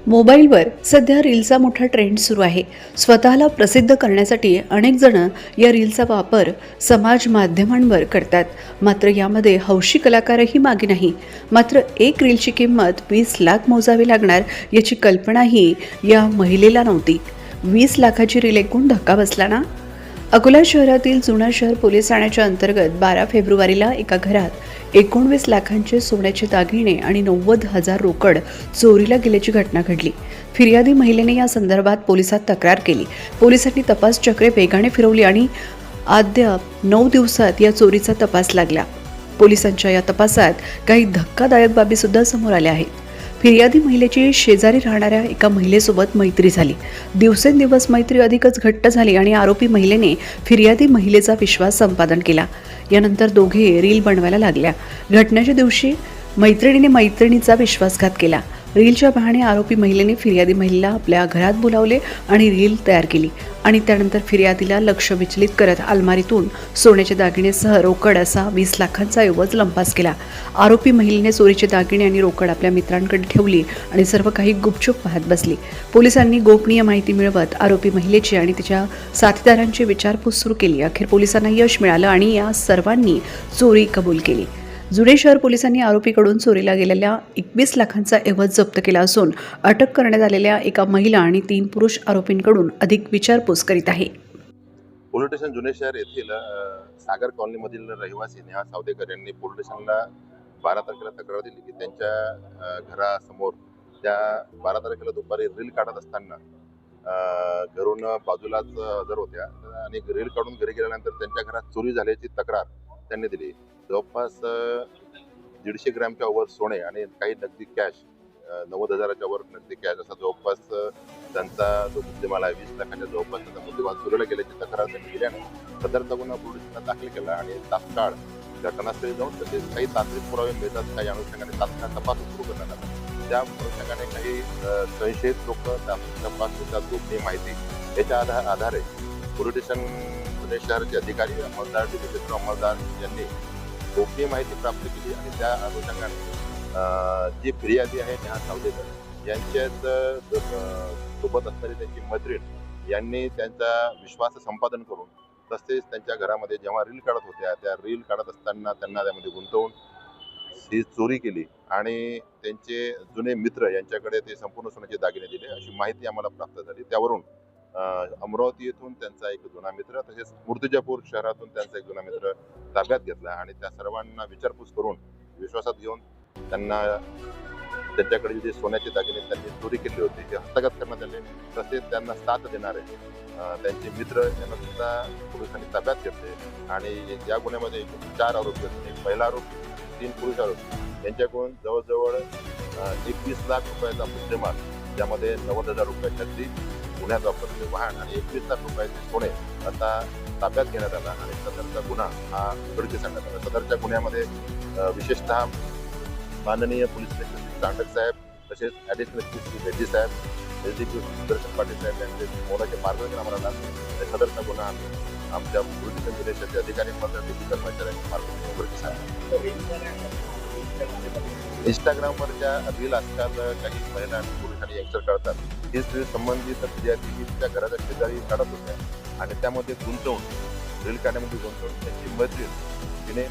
मोबाईलवर सध्या रीलचा मोठा ट्रेंड सुरू आहे. स्वतःला प्रसिद्ध करण्यासाठी अनेक जण या रीलचा वापर समाज माध्यमांवर करतात. मात्र यामध्ये हौशी कलाकारही मागे नाही. मात्र एक रीलची किंमत 20 लाख मोजावी लागणार याची कल्पनाही या महिलेला नव्हती. 20 लाखाची रील ऐकून धक्का बसला ना? अकोला शहरातील जुना शहर पोलीस ठाण्याच्या अंतर्गत 12 फेब्रुवारीला एका घरात 19 लाखांचे सोन्याचे दागिने आणि 90,000 रोकड चोरीला गेल्याची घटना घडली. फिर्यादी महिलेने या संदर्भात पोलिसात तक्रार केली. पोलिसांनी तपास चक्रे वेगाने फिरवली आणि अद्याप 9 दिवसात या चोरीचा तपास लागला. पोलिसांच्या या तपासात काही धक्कादायक बाबी सुद्धा समोर आल्या आहेत. फिर्यादी महिलेची शेजारी राहणाऱ्या एका महिलेसोबत मैत्री झाली. दिवसेंदिवस मैत्री अधिकच घट्ट झाली आणि आरोपी महिलेने फिर्यादी महिलेचा विश्वास संपादन केला. यानंतर दोघे रील बनवायला लागल्या. घटनेच्या दिवशी मैत्रिणीने मैत्रिणीचा विश्वासघात केला. रीलच्या बहाणे आरोपी महिलेने फिर्यादी महिलेला आपल्या घरात बोलावले आणि रील तयार केली आणि त्यानंतर फिर्यादीला लक्ष विचलित करत अलमारीतून सोन्याचे दागिनेसह रोकड असा 20 लाखांचा ऐवज लंपास केला. आरोपी महिलेने चोरीचे दागिने आणि रोकड आपल्या मित्रांकडे ठेवली आणि सर्व काही गुपचूप पाहत बसली. पोलिसांनी गोपनीय माहिती मिळवत आरोपी महिलेची आणि तिच्या साथीदारांची विचारपूस सुरू केली. अखेर पोलिसांना यश मिळालं आणि या सर्वांनी चोरी कबूल केली. जुने शहर पोलिसांनी आरोपीकडून चोरीला गेलेल्या 21 लाखांचा ऐवज जप्त केला असून अटक करण्यात आलेल्या एका महिला आणि 3 पुरुष आरोपींकडून अधिक विचारपूस करीत आहे. पोलीस स्टेशन जुने शहर येथील सागर कॉलनीमधील रहिवासी नेहा सावदेकर यांनी पोलीस स्टेशनला 12 तारखेला तक्रार दिली की त्यांच्या घरासमोर त्या 12 तारखेला दुपारी रील काढत असताना घरून बाजूलाच हजर होत्या आणि रील काढून घरी गेल्यानंतर त्यांच्या घरात चोरी झाल्याची तक्रार त्यांनी दिली. जवळपास 150 ग्रॅमच्या वर सोने आणि काही नगदी कॅश 90,000च्या वर नगदी कॅश असा जवळपास त्यांचा जो मुद्देमाल आहे 20 लाखाच्या जवळपास त्याचा मुद्देमाल चोरीला गेल्याची तक्रार त्यांनी केल्याने सदरचा गुन्हा पोलिसांना दाखल केला आणि तात्काळ घटनास्थळी जाऊन तसेच काही तांत्रिक पुरावे मिळतात काही अनुषंगाने तात्काळ तपास सुरू करण्यात आला. त्या अनुषंगाने काही संशयित लोक तपास होतात गोपनीय माहिती याच्या आधारे पोलीस स्टेशन पुणे शहराचे अधिकारी अंमलदार डिप्युटी अंमलदार यांनी गोपनीय माहिती प्राप्त केली आणि त्या अनुषंगाने जी फिर्यादी आहे नेहा सावदेकर यांच्यात सोबत असणारी त्यांची मैत्रीण यांनी त्यांचा विश्वास संपादन करून तसेच त्यांच्या घरामध्ये जेव्हा रील काढत होत्या त्या रील काढत असताना त्यांना त्यामध्ये गुंतवून ही चोरी केली आणि त्यांचे जुने मित्र यांच्याकडे ते संपूर्ण सोन्याचे दागिने दिले अशी माहिती आम्हाला प्राप्त झाली. त्यावरून अमरावती येथून त्यांचा एक जुना मित्र तसेच मूर्तिजापूर शहरातून त्यांचा एक जुना मित्र ताब्यात घेतला आणि त्या सर्वांना विचारपूस करून विश्वासात घेऊन त्यांना त्यांच्याकडे जे सोन्याचे दागिने त्यांनी चोरी केली होती ते हस्तगत करण्यात आले. तसेच त्यांना साथ देणारे त्यांचे मित्र यांना सुद्धा पोलिसांनी ताब्यात घेतले आणि या गुन्ह्यामध्ये 4 आरोपी होते. एक महिला आरोपी 3 पुरुष आरोपी यांच्याकडून जवळजवळ 21 लाख रुपयाचा मुद्देमाल ज्यामध्ये 90,000 रुपये नगदी गुन्ह्यात वापरलेले वाहन आणि 21 लाख रुपयाचे सोने आता ताब्यात घेण्यात आला आणि सदरचा गुन्हा हा उघडकीस आणण्यात आला. सदरच्या गुन्ह्यामध्ये विशेषतः माननीय पोलीस निरीक्षक चांडक साहेब तसेच ॲडिशनल एसपी रेड्डी साहेब एसडीपी सुदर्शन पाटील साहेब यांचे मोलाचे मार्गदर्शन आम्हाला लागले. सदरचा गुन्हा आमच्या पोलीस स्टेशन जिल्ह्याचे अधिकारी डिप्टी कर्मचाऱ्यांच्या मार्गदर्शन उघडकीस आणला. इंस्टाग्रामवरच्या रील आजकाल काही महिला आणि पुरुष आणि यंगस्टर काढतात. ही रील संबंधित फिर्यादी त्या घराच्या शेजारी काढत होत्या आणि त्यामध्ये गुंतवून रील काढण्यामध्ये गुंतवून त्यांची मैत्रीण